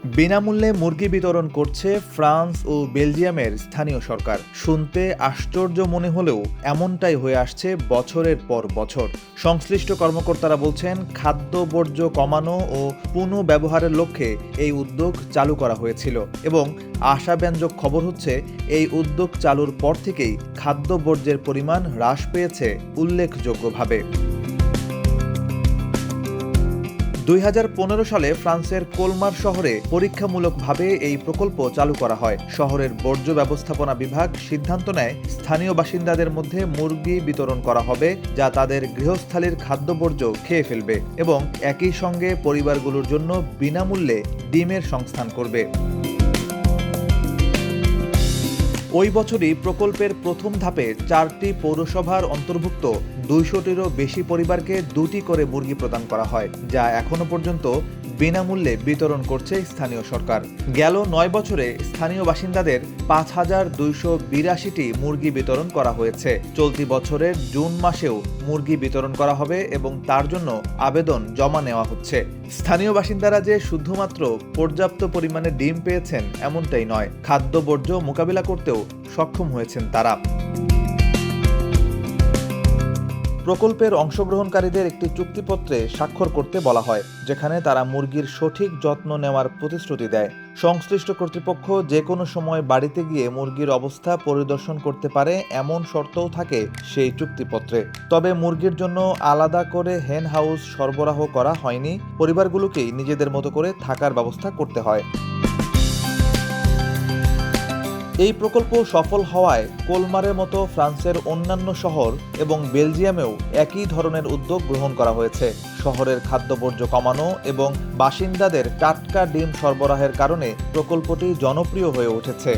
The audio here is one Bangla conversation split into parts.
বিনামূল্যে মুরগি বিতরণ করছে ফ্রান্স ও বেলজিয়ামের স্থানীয় সরকার। শুনতে আশ্চর্য মনে হলেও এমনটাই হয়ে আসছে বছরের পর বছর। সংশ্লিষ্ট কর্মকর্তারা বলছেন, খাদ্য বর্জ্য কমানো ও পুনঃব্যবহারের লক্ষ্যে এই উদ্যোগ চালু করা হয়েছিল এবং আশাব্যঞ্জক খবর হচ্ছে, এই উদ্যোগ চালুর পর থেকেই খাদ্য বর্জ্যের পরিমাণ হ্রাস পেয়েছে উল্লেখযোগ্যভাবে। 2015 সালে ফ্রান্সের কোলমার শহরে পরীক্ষামূলকভাবে এই প্রকল্প চালু করা হয়। শহরের বর্জ্য ব্যবস্থাপনা বিভাগ সিদ্ধান্ত নেয়, স্থানীয় বাসিন্দাদের মধ্যে মুরগি বিতরণ করা হবে যা তাদের গৃহস্থালির খাদ্য বর্জ্য খেয়ে ফেলবে এবং একই সঙ্গে পরিবারগুলোর জন্য বিনামূল্যে ডিমের সংস্থান করবে। ওই বছরই প্রকল্পের প্রথম ধাপে 4টি পৌরসভার অন্তর্ভুক্ত 200টিরও বেশি পরিবারকে 2টি করে মুরগি প্রদান করা হয়, যা এখনো পর্যন্ত বিনামূল্যে বিতরণ করছে স্থানীয় সরকার। গেল 9 বছরে স্থানীয় বাসিন্দাদের 5282টি মুরগি বিতরণ করা হয়েছে। চলতি বছরের জুন মাসেও মুরগি বিতরণ করা হবে এবং তার জন্য আবেদন জমা নেওয়া হচ্ছে। স্থানীয় বাসিন্দারা যে শুধুমাত্র পর্যাপ্ত পরিমাণে ডিম পেয়েছেন এমনটাই নয়, খাদ্য বর্জ্য মোকাবিলা করতেও সক্ষম হয়েছেন তারা। প্রকল্পের অংশগ্রহণকারীদের একটি চুক্তিপত্রে স্বাক্ষর করতে বলা হয়, যেখানে তারা মুরগির সঠিক যত্ন নেওয়ার প্রতিশ্রুতি দেয়। সংশ্লিষ্ট কর্তৃপক্ষ যে কোনো সময় বাড়িতে গিয়ে মুরগির অবস্থা পরিদর্শন করতে পারে এমন শর্তও থাকে সেই চুক্তিপত্রে। তবে মুরগির জন্য আলাদা করে হেন হাউস সরবরাহ করা হয়নি, পরিবারগুলোকেই নিজেদের মতো করে থাকার ব্যবস্থা করতে হয়। এই প্রকল্প সফল হওয়ায় কোলমারের মতো ফ্রান্সের অন্যান্য শহর এবং বেলজিয়ামেও একই ধরনের উদ্যোগ গ্রহণ করা হয়েছে। শহরের খাদ্য বর্জ্য কমানো এবং বাসিন্দাদের টাটকা ডিম সরবরাহের কারণে প্রকল্পটি জনপ্রিয় হয়ে উঠেছে।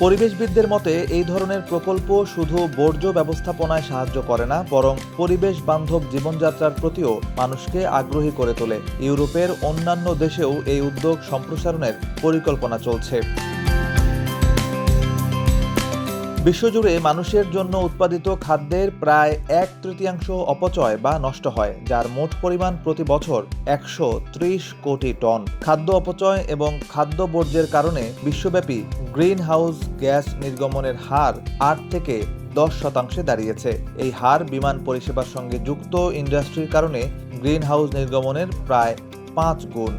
পরিবেশবিদদের মতে, এই ধরনের প্রকল্প শুধু বর্জ্য ব্যবস্থাপনায় সাহায্য করে না, বরং পরিবেশ বান্ধব জীবনযাত্রার প্রতিও মানুষকে আগ্রহী করে তোলে। ইউরোপের অন্যান্য দেশেও এই উদ্যোগ সম্প্রসারণের পরিকল্পনা চলছে। বিশ্বজুড়ে মানুষের জন্য উৎপাদিত খাদ্যের প্রায় 1/3 অপচয় বা নষ্ট হয়, যার মোট পরিমাণ প্রতি বছর 130 কোটি টন। খাদ্য অপচয় এবং খাদ্য বর্জ্যের কারণে বিশ্বব্যাপী গ্রিন হাউস গ্যাস নির্গমনের হার 8 থেকে 10% দাঁড়িয়েছে। এই হার বিমান পরিষেবার সঙ্গে যুক্ত ইন্ডাস্ট্রির কারণে গ্রিন হাউস নির্গমনের প্রায় 5 গুণ।